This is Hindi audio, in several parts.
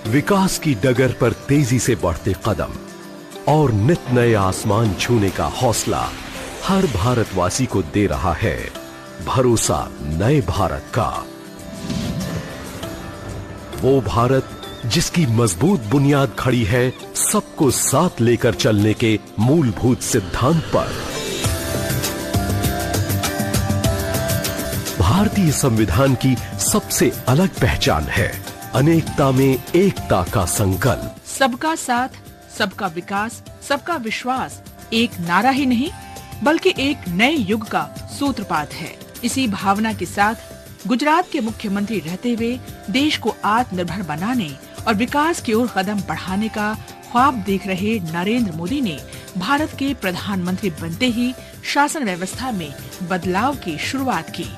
विकास की डगर पर तेजी से बढ़ते कदम और नित नए आसमान छूने का हौसला हर भारतवासी को दे रहा है भरोसा नए भारत का। वो भारत जिसकी मजबूत बुनियाद खड़ी है सबको साथ लेकर चलने के मूलभूत सिद्धांत पर। भारतीय संविधान की सबसे अलग पहचान है अनेकता में एकता का संकल्प। सबका साथ, सबका विकास, सबका विश्वास एक नारा ही नहीं बल्कि एक नए युग का सूत्रपात है। इसी भावना के साथ गुजरात के मुख्यमंत्री रहते हुए देश को आत्मनिर्भर बनाने और विकास की ओर कदम बढ़ाने का ख्वाब देख रहे नरेंद्र मोदी ने भारत के प्रधानमंत्री बनते ही शासन व्यवस्था में बदलाव की शुरुआत की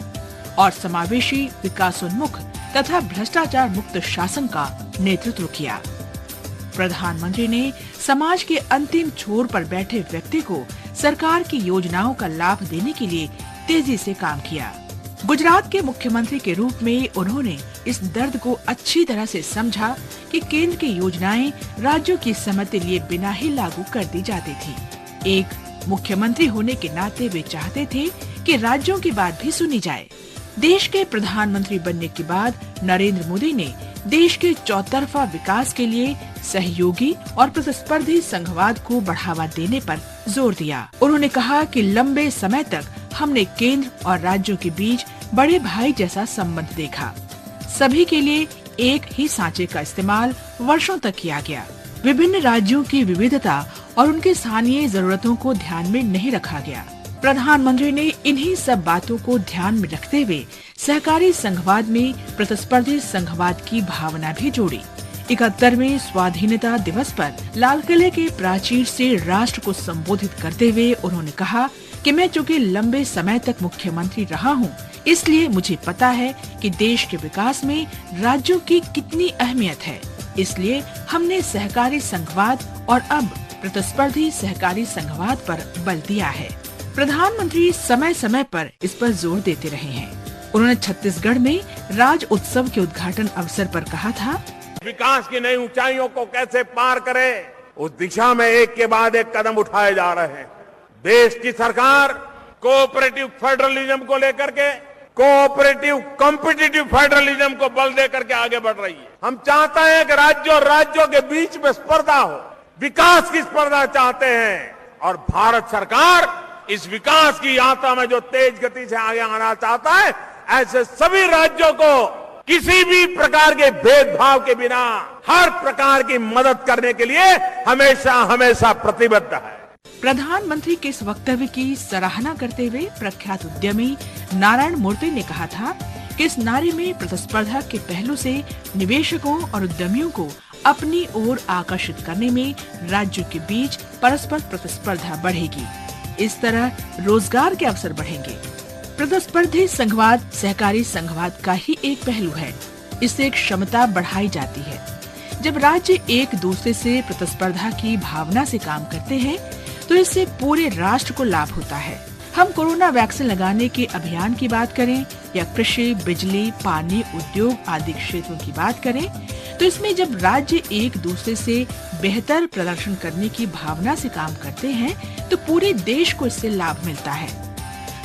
और समावेशी, विकासोन्मुख तथा भ्रष्टाचार मुक्त शासन का नेतृत्व किया। प्रधानमंत्री ने समाज के अंतिम छोर पर बैठे व्यक्ति को सरकार की योजनाओं का लाभ देने के लिए तेजी से काम किया। गुजरात के मुख्यमंत्री के रूप में उन्होंने इस दर्द को अच्छी तरह से समझा कि केंद्र की योजनाएं राज्यों की सहमति लिए बिना ही लागू कर दी जाती थी। एक मुख्यमंत्री होने के नाते वे चाहते थे कि राज्यों की बात भी सुनी जाए। देश के प्रधानमंत्री बनने के बाद नरेंद्र मोदी ने देश के चौतरफा विकास के लिए सहयोगी और प्रतिस्पर्धी संघवाद को बढ़ावा देने पर जोर दिया। उन्होंने कहा कि लंबे समय तक हमने केंद्र और राज्यों के बीच बड़े भाई जैसा संबंध देखा। सभी के लिए एक ही सांचे का इस्तेमाल वर्षों तक किया गया। विभिन्न राज्यों की विविधता और उनके स्थानीय जरूरतों को ध्यान में नहीं रखा गया। प्रधानमंत्री ने इन्हीं सब बातों को ध्यान में रखते हुए सहकारी संघवाद में प्रतिस्पर्धी संघवाद की भावना भी जोड़ी। 71वें स्वाधीनता दिवस पर लाल किले के प्राचीर से राष्ट्र को संबोधित करते हुए उन्होंने कहा कि मैं चूँकि लंबे समय तक मुख्यमंत्री रहा हूँ, इसलिए मुझे पता है कि देश के विकास में राज्यों की कितनी अहमियत है। इसलिए हमने सहकारी संघवाद और अब प्रतिस्पर्धी सहकारी संघवाद पर बल दिया है। प्रधानमंत्री समय समय पर इस पर जोर देते रहे हैं। उन्होंने छत्तीसगढ़ में राज उत्सव के उद्घाटन अवसर पर कहा था, विकास की नई ऊंचाइयों को कैसे पार करें, उस दिशा में एक के बाद एक कदम उठाए जा रहे हैं। देश की सरकार कोऑपरेटिव फेडरलिज्म को लेकर के कोऑपरेटिव कॉम्पिटिटिव फेडरलिज्म को बल देकर के आगे बढ़ रही है। हम चाहते हैं कि राज्यों के बीच में स्पर्धा हो, विकास की स्पर्धा चाहते हैं और भारत सरकार इस विकास की यात्रा में जो तेज गति से आगे आना चाहता है, ऐसे सभी राज्यों को किसी भी प्रकार के भेदभाव के बिना हर प्रकार की मदद करने के लिए हमेशा प्रतिबद्ध है। प्रधानमंत्री के इस वक्तव्य की सराहना करते हुए प्रख्यात उद्यमी नारायण मूर्ति ने कहा था कि इस नारे में प्रतिस्पर्धा के पहलू से निवेशकों और उद्यमियों को अपनी ओर आकर्षित करने में राज्यों के बीच परस्पर प्रतिस्पर्धा बढ़ेगी। इस तरह रोजगार के अवसर बढ़ेंगे। प्रतिस्पर्धी संघवाद सहकारी संघवाद का ही एक पहलू है। इससे क्षमता बढ़ाई जाती है। जब राज्य एक दूसरे से प्रतिस्पर्धा की भावना से काम करते हैं तो इससे पूरे राष्ट्र को लाभ होता है। हम कोरोना वैक्सीन लगाने के अभियान की बात करें या कृषि, बिजली, पानी, उद्योग आदि क्षेत्रों की बात करें तो इसमें जब राज्य एक दूसरे से बेहतर प्रदर्शन करने की भावना से काम करते हैं तो पूरे देश को इससे लाभ मिलता है।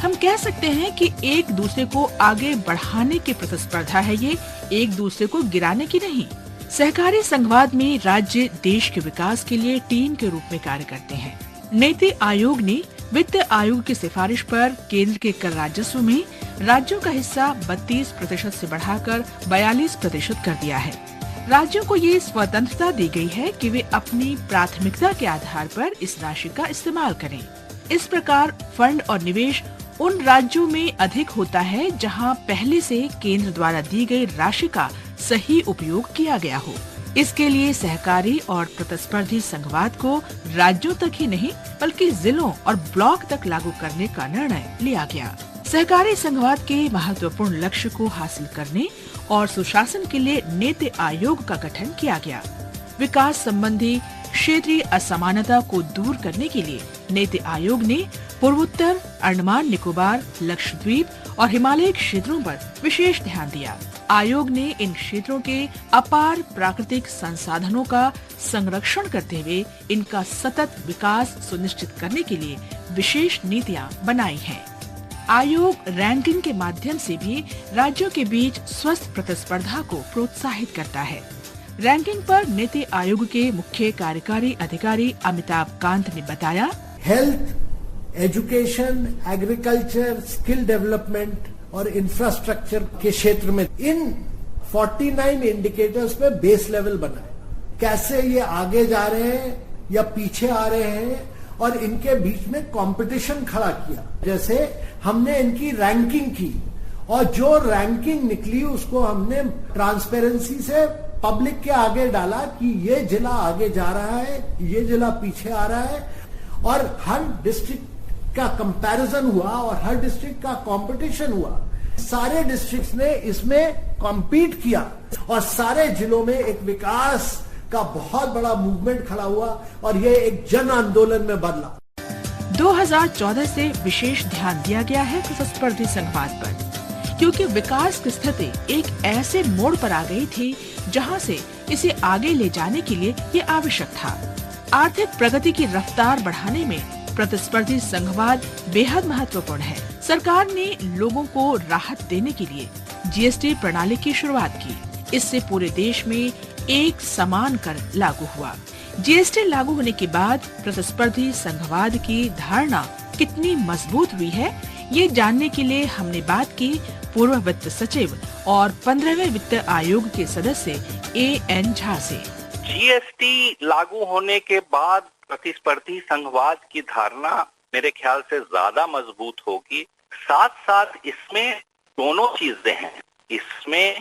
हम कह सकते हैं कि एक दूसरे को आगे बढ़ाने की प्रतिस्पर्धा है ये, एक दूसरे को गिराने की नहीं। सहकारी संघवाद में राज्य देश के विकास के लिए टीम के रूप में कार्य करते हैं। नीति आयोग ने वित्त आयोग की सिफारिश पर केंद्र के कर राजस्व में राज्यों का हिस्सा 32% से बढ़ाकर 42% कर दिया है। राज्यों को ये स्वतंत्रता दी गई है कि वे अपनी प्राथमिकता के आधार पर इस राशि का इस्तेमाल करें। इस प्रकार फंड और निवेश उन राज्यों में अधिक होता है जहां पहले से केंद्र द्वारा दी गई राशि का सही उपयोग किया गया हो। इसके लिए सहकारी और प्रतिस्पर्धी संघवाद को राज्यों तक ही नहीं बल्कि जिलों और ब्लॉक तक लागू करने का निर्णय लिया गया। सहकारी संघवाद के महत्वपूर्ण लक्ष्य को हासिल करने और सुशासन के लिए नीति आयोग का गठन किया गया। विकास संबंधी क्षेत्रीय असमानता को दूर करने के लिए नीति आयोग ने पूर्वोत्तर, अंडमान निकोबार, लक्षद्वीप और हिमालयी क्षेत्रों पर विशेष ध्यान दिया। आयोग ने इन क्षेत्रों के अपार प्राकृतिक संसाधनों का संरक्षण करते हुए इनका सतत विकास सुनिश्चित करने के लिए विशेष नीतियां बनाई हैं। आयोग रैंकिंग के माध्यम से भी राज्यों के बीच स्वस्थ प्रतिस्पर्धा को प्रोत्साहित करता है। रैंकिंग पर नीति आयोग के मुख्य कार्यकारी अधिकारी अमिताभ कांत ने बताया, health, education, agriculture, skill development और इंफ्रास्ट्रक्चर के क्षेत्र में इन 49 इंडिकेटर्स पे बेस लेवल बना है। कैसे ये आगे जा रहे हैं या पीछे आ रहे हैं और इनके बीच में कंपटीशन खड़ा किया। जैसे हमने इनकी रैंकिंग की और जो रैंकिंग निकली उसको हमने ट्रांसपेरेंसी से पब्लिक के आगे डाला कि ये जिला आगे जा रहा है, ये जिला पीछे आ रहा है, और हर डिस्ट्रिक्ट का कंपैरिजन हुआ और हर डिस्ट्रिक्ट का कंपटीशन हुआ। सारे डिस्ट्रिक्ट्स ने इसमें कॉम्पीट किया और सारे जिलों में एक विकास का बहुत बड़ा मूवमेंट खड़ा हुआ और ये एक जन आंदोलन में बदला। 2014 से विशेष ध्यान दिया गया है प्रतिस्पर्धी संघवाद पर, क्योंकि विकास की स्थिति एक ऐसे मोड़ पर आ गई थी जहां से इसे आगे ले जाने के लिए ये आवश्यक था। आर्थिक प्रगति की रफ्तार बढ़ाने में प्रतिस्पर्धी संघवाद बेहद महत्वपूर्ण है। सरकार ने लोगों को राहत देने के लिए जीएसटी प्रणाली की शुरुआत की। इससे पूरे देश में एक समान कर लागू हुआ। जीएसटी लागू होने के बाद प्रतिस्पर्धी संघवाद की धारणा कितनी मजबूत हुई है, ये जानने के लिए हमने बात की पूर्व वित्त सचिव और 15वें वित्त आयोग के सदस्य A.N. झा से। जीएसटी लागू होने के बाद प्रतिस्पर्धी संघवाद की धारणा मेरे ख्याल से ज्यादा मजबूत होगी। साथ साथ इसमें दोनों चीजें हैं, इसमें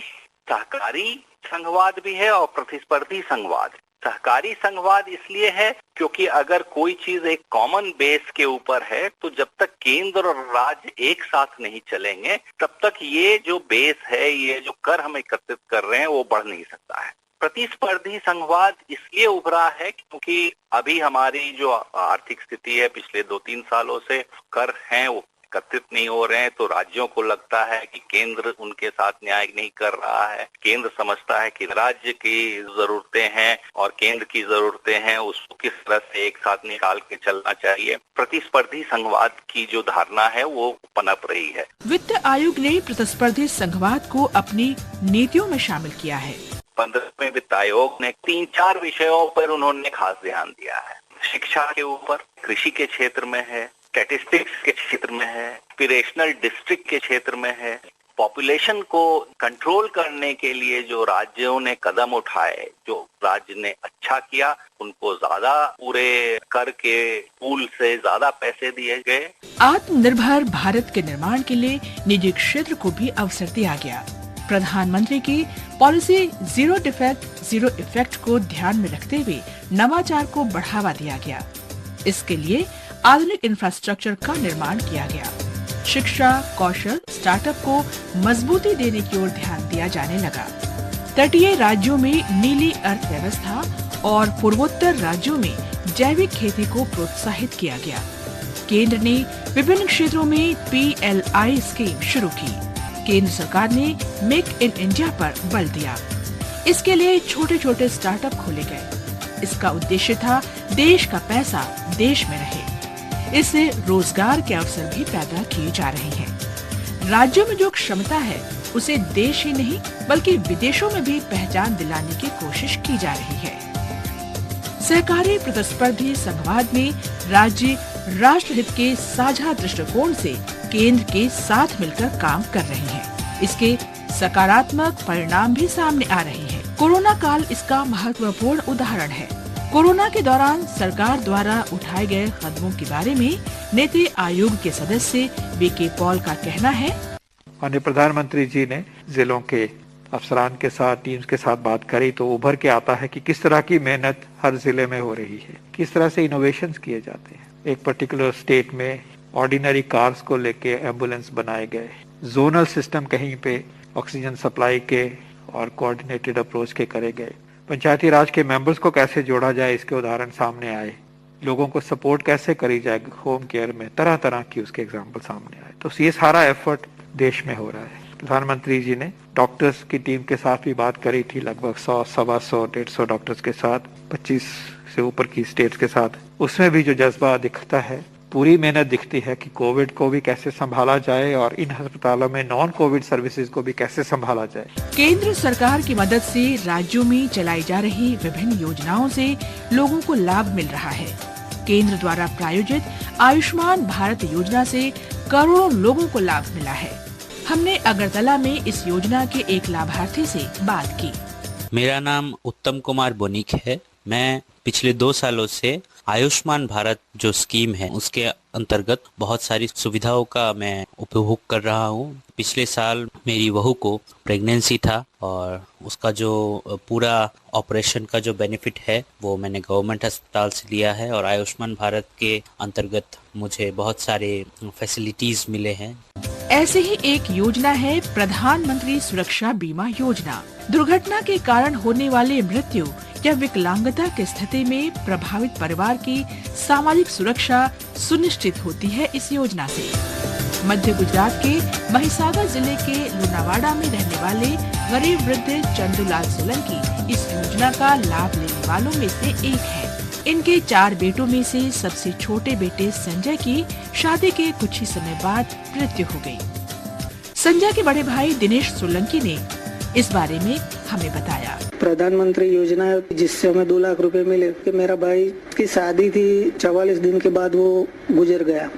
सहकारी संघवाद भी है और प्रतिस्पर्धी संघवाद। सहकारी संघवाद इसलिए है क्योंकि अगर कोई चीज एक कॉमन बेस के ऊपर है तो जब तक केंद्र और राज्य एक साथ नहीं चलेंगे तब तक ये जो बेस है, ये जो कर हम एकत्रित कर रहे हैं वो बढ़ नहीं सकता है। प्रतिस्पर्धी संघवाद इसलिए उभरा है क्योंकि अभी हमारी जो आर्थिक स्थिति है, पिछले 2-3 सालों से कर हैं वो एकत्रित नहीं हो रहे हैं, तो राज्यों को लगता है कि केंद्र उनके साथ न्याय नहीं कर रहा है। केंद्र समझता है कि राज्य की जरूरतें हैं और केंद्र की जरूरतें हैं, उसको किस तरह से एक साथ निकाल के चलना चाहिए। प्रतिस्पर्धी संघवाद की जो धारणा है वो पनप रही है। वित्त आयोग ने प्रतिस्पर्धी संघवाद को अपनी नीतियों में शामिल किया है। 15वें वित्त आयोग ने 3-4 विषयों पर उन्होंने खास ध्यान दिया है। शिक्षा के ऊपर, कृषि के क्षेत्र में है, स्टैटिस्टिक्स के क्षेत्र में है, एस्पिरेशनल डिस्ट्रिक्ट के क्षेत्र में है। पॉपुलेशन को कंट्रोल करने के लिए जो राज्यों ने कदम उठाए, जो राज्य ने अच्छा किया, उनको ज्यादा पूरे कर के पूल से ज्यादा पैसे दिए गए। आत्मनिर्भर भारत के निर्माण के लिए निजी क्षेत्र को भी अवसर दिया गया। प्रधानमंत्री की policy zero defect zero effect को ध्यान में रखते हुए नवाचार को बढ़ावा दिया गया। इसके लिए आधुनिक इंफ्रास्ट्रक्चर का निर्माण किया गया। शिक्षा, कौशल, स्टार्टअप को मजबूती देने की ओर ध्यान दिया जाने लगा। तटीय राज्यों में नीली अर्थव्यवस्था और पूर्वोत्तर राज्यों में जैविक खेती को प्रोत्साहित किया गया। केंद्र ने विभिन्न क्षेत्रों में PLI स्कीम शुरू की। केंद्र सरकार ने मेक इन इंडिया पर बल दिया। इसके लिए छोटे छोटे स्टार्टअप खोले गए। इसका उद्देश्य था देश का पैसा देश में रहे। इससे रोजगार के अवसर भी पैदा किए जा रहे हैं। राज्यों में जो क्षमता है उसे देश ही नहीं बल्कि विदेशों में भी पहचान दिलाने की कोशिश की जा रही है। सहकारी प्रतिस्पर्धी संघवाद में राज्य राष्ट्रहित के साझा दृष्टिकोण से केंद्र के साथ मिलकर काम कर रहे हैं। इसके सकारात्मक परिणाम भी सामने आ रहे हैं। कोरोना काल इसका महत्वपूर्ण उदाहरण है। कोरोना के दौरान सरकार द्वारा उठाए गए कदमों के बारे में नीति आयोग के सदस्य VK पॉल का कहना है, माननीय प्रधानमंत्री जी ने जिलों के अफसरान के साथ, टीम्स के साथ बात करी तो उभर के आता है कि किस तरह की मेहनत हर जिले में हो रही है, किस तरह से इनोवेशंस किए जाते हैं। एक पर्टिकुलर स्टेट में ऑर्डिनरी कार्स को लेके एम्बुलेंस बनाए गए, जोनल सिस्टम कहीं पे ऑक्सीजन सप्लाई के और कोऑर्डिनेटेड अप्रोच के करे गए। पंचायती राज के मेंबर्स को कैसे जोड़ा जाए इसके उदाहरण सामने आए। लोगों को सपोर्ट कैसे करी जाए होम केयर में, तरह तरह की उसके एग्जाम्पल सामने आए। तो ये सारा एफर्ट देश में हो रहा है। प्रधानमंत्री जी ने डॉक्टर्स की टीम के साथ भी बात करी थी, लगभग 100, 125, 150 डॉक्टर्स के साथ, 25 से ऊपर की स्टेट्स के साथ। उसमें भी जो जज्बा दिखता है, पूरी मेहनत दिखती है कि कोविड को भी कैसे संभाला जाए और इन अस्पतालों में नॉन कोविड सर्विसेज को भी कैसे संभाला जाए। केंद्र सरकार की मदद से राज्यों में चलाई जा रही विभिन्न योजनाओं से लोगों को लाभ मिल रहा है। केंद्र द्वारा प्रायोजित आयुष्मान भारत योजना से करोड़ों लोगों को लाभ मिला है। हमने अगरतला में इस योजना के एक लाभार्थी से बात की। मेरा नाम उत्तम कुमार बोनिक है। मैं पिछले 2 सालों से आयुष्मान भारत जो स्कीम है उसके अंतर्गत बहुत सारी सुविधाओं का मैं उपभोग कर रहा हूँ। पिछले साल मेरी बहू को प्रेगनेंसी था और उसका जो पूरा ऑपरेशन का जो बेनिफिट है वो मैंने गवर्नमेंट अस्पताल से लिया है और आयुष्मान भारत के अंतर्गत मुझे बहुत सारे फैसिलिटीज मिले हैं। ऐसे ही एक योजना है प्रधानमंत्री सुरक्षा बीमा योजना। दुर्घटना के कारण होने वाले मृत्यु या विकलांगता की स्थिति में प्रभावित परिवार की सामाजिक सुरक्षा सुनिश्चित होती है इस योजना से। मध्य गुजरात के महिसागर जिले के लुनावाड़ा में रहने वाले गरीब वृद्ध चंदूलाल सोलंकी इस योजना का लाभ लेने वालों में से एक है। इनके 4 बेटों में से सबसे छोटे बेटे संजय की शादी के कुछ ही समय बाद मृत्यु हो गई। संजय के बड़े भाई दिनेश सोलंकी ने इस बारे में हमें बताया। प्रधानमंत्री योजना है जिससे हमें 2 लाख रुपए मिले। कि मेरा भाई की शादी थी, 44 दिन के बाद वो गुजर गया।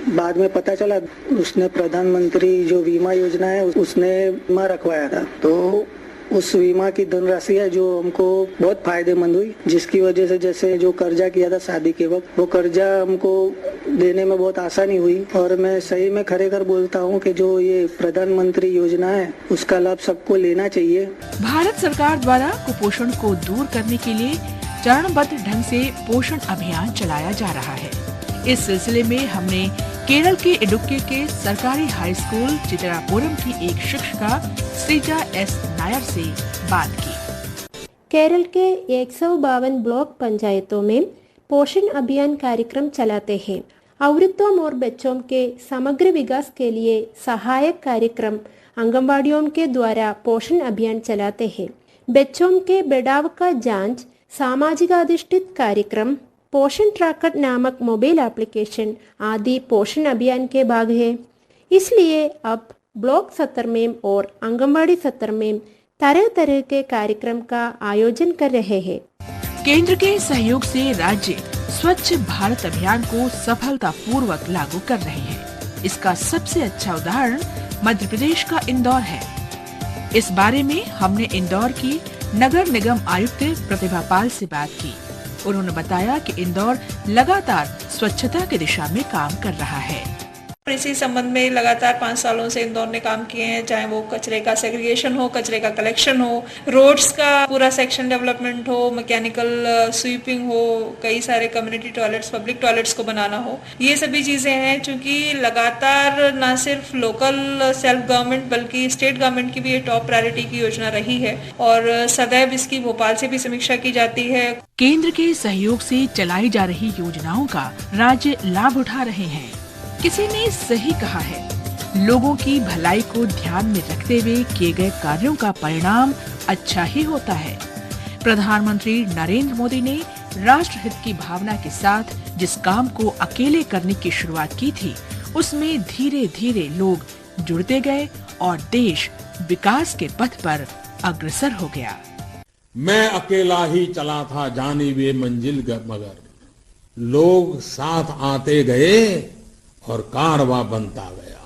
बाद में पता चला उसने प्रधानमंत्री जो बीमा योजना है उसने बीमा रखवाया था, तो उस बीमा की धनराशि है जो हमको बहुत फायदेमंद हुई, जिसकी वजह से जैसे जो कर्जा किया था शादी के वक्त वो कर्जा हमको देने में बहुत आसानी हुई। और मैं सही में खरेखर बोलता हूँ कि जो ये प्रधानमंत्री योजना है उसका लाभ सबको लेना चाहिए। भारत सरकार द्वारा कुपोषण को दूर करने के लिए चरणबद्ध ढंग से पोषण अभियान चलाया जा रहा है। इस सिलसिले में हमने केरल के इडुक्की के सरकारी हाई स्कूल चित्रापुरम की एक शिक्षिका श्रीजा एस नायर से बात की। केरल के 152 ब्लॉक पंचायतों में पोषण अभियान कार्यक्रम चलाते हैं। औरतों और बच्चों के समग्र विकास के लिए सहायक कार्यक्रम आंगनबाड़ियों के द्वारा पोषण अभियान चलाते हैं। बच्चों के बढ़ाव का जांच, सामाजिक अधिष्ठित कार्यक्रम, पोषण ट्रैकर नामक मोबाइल एप्लीकेशन आदि पोषण अभियान के भाग है। इसलिए अब ब्लॉक स्तर में और आंगनबाड़ी स्तर में तरह तरह के कार्यक्रम का आयोजन कर रहे हैं। केंद्र के सहयोग से राज्य स्वच्छ भारत अभियान को सफलतापूर्वक लागू कर रहे हैं। इसका सबसे अच्छा उदाहरण मध्य प्रदेश का इंदौर है। इस बारे में हमने इंदौर की नगर निगम आयुक्त प्रतिभा पाल से बात की। उन्होंने बताया कि इंदौर लगातार स्वच्छता की दिशा में काम कर रहा है। इसी संबंध में लगातार 5 सालों से इंदौर ने काम किए हैं, चाहे वो कचरे का सेग्रीगेशन हो, कचरे का कलेक्शन हो, रोड्स का पूरा सेक्शन डेवलपमेंट हो, मैकेनिकल स्वीपिंग हो, कई सारे कम्युनिटी टॉयलेट्स, पब्लिक टॉयलेट्स को बनाना हो। ये सभी चीजें हैं क्योंकि लगातार न सिर्फ लोकल सेल्फ गवर्नमेंट बल्कि स्टेट गवर्नमेंट की भी ये टॉप प्रायोरिटी की योजना रही है और सदैव इसकी भोपाल से भी समीक्षा की जाती है। केंद्र के सहयोग से चलाई जा रही योजनाओं का राज्य लाभ उठा रहे हैं। किसी ने सही कहा है, लोगों की भलाई को ध्यान में रखते हुए किए गए कार्यों का परिणाम अच्छा ही होता है। प्रधानमंत्री नरेंद्र मोदी ने राष्ट्रहित की भावना के साथ जिस काम को अकेले करने की शुरुआत की थी, उसमें धीरे धीरे लोग जुड़ते गए और देश विकास के पथ पर अग्रसर हो गया। मैं अकेला ही चला था जानी वे मंजिल मगर लोग साथ आते गए और कारवां बनता गया।